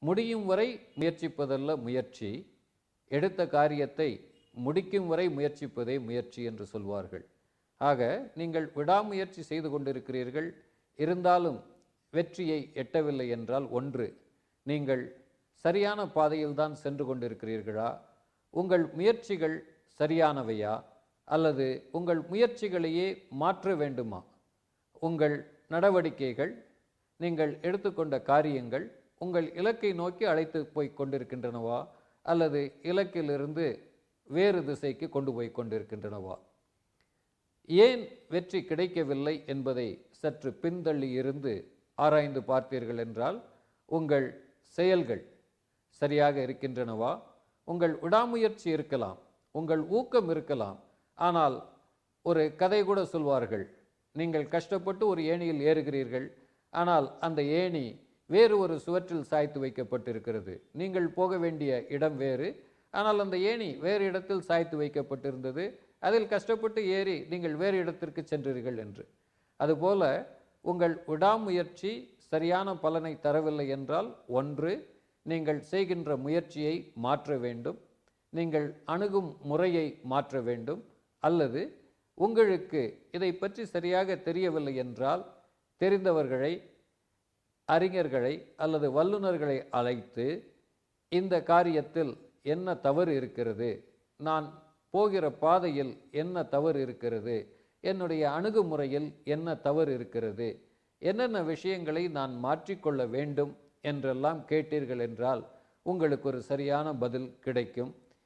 முடியும் வரை முயற்சிப்பதல்ல முயற்சி, எடுத்த காரியத்தை முடிக்கும் வரை முயற்சிப்பதே முயற்சி என்று சொல்வார்கள். ஆக நீங்கள் விடாமுயற்சி செய்து கொண்டிருக்கிறீர்கள், இருந்தாலும் வெற்றியை எட்டவில்லை என்றால், ஒன்று, நீங்கள் சரியான பாதையில்தான் சென்று கொண்டிருக்கிறீர்களா, உங்கள் முயற்சிகள் சரியானவையா, அல்லது உங்கள் முயற்சிகளையே மாற்ற வேண்டுமா, உங்கள் நடவடிக்கைகள், நீங்கள் எடுத்துக்கொண்ட காரியங்கள் உங்கள் இலக்கை நோக்கி அழைத்து போய் கொண்டிருக்கின்றனவா, அல்லது இலக்கிலிருந்து வேறு திசைக்கு கொண்டு போய் கொண்டிருக்கின்றனவா? ஏன் வெற்றி கிடைக்கவில்லை என்பதை சற்று பின்தள்ளி இருந்து ஆராய்ந்து பார்த்தீர்கள் என்றால், உங்கள் செயல்கள் சரியாக இருக்கின்றனவா, உங்கள் விடாமுயற்சி இருக்கலாம், உங்கள் ஊக்கம் இருக்கலாம். ஆனால் ஒரு கதை கூட சொல்வார்கள், நீங்கள் கஷ்டப்பட்டு ஒரு ஏணியில் ஏறுகிறீர்கள், ஆனால் அந்த ஏணி வேறு ஒரு சுவற்றில் சாய்த்து வைக்கப்பட்டிருக்கிறது. நீங்கள் போக வேண்டிய இடம் வேறு, ஆனால் அந்த ஏணி வேறு இடத்தில் சாய்த்து வைக்கப்பட்டிருந்தது. அதில் கஷ்டப்பட்டு ஏறி நீங்கள் வேறு இடத்திற்கு சென்றீர்கள் என்று. அதுபோல உங்கள் விடாமுயற்சி சரியான பலனை தரவில்லை என்றால், ஒன்று, நீங்கள் செய்கின்ற முயற்சியை மாற்ற வேண்டும், நீங்கள் அணுகும் முறையை மாற்ற வேண்டும், அல்லது உங்களுக்கு இதை பற்றி சரியாக தெரியவில்லை என்றால் தெரிந்தவர்களை, அறிஞர்களை அல்லது வல்லுநர்களை அழைத்து, இந்த காரியத்தில் என்ன தவறு இருக்கிறது, நான் போகிற பாதையில் என்ன தவறு இருக்கிறது, என்னுடைய அணுகுமுறையில் என்ன தவறு இருக்கிறது, என்னென்ன விஷயங்களை நான் மாற்றிக்கொள்ள வேண்டும் என்றெல்லாம் கேட்டீர்கள் என்றால் உங்களுக்கு ஒரு சரியான பதில் கிடைக்கும்.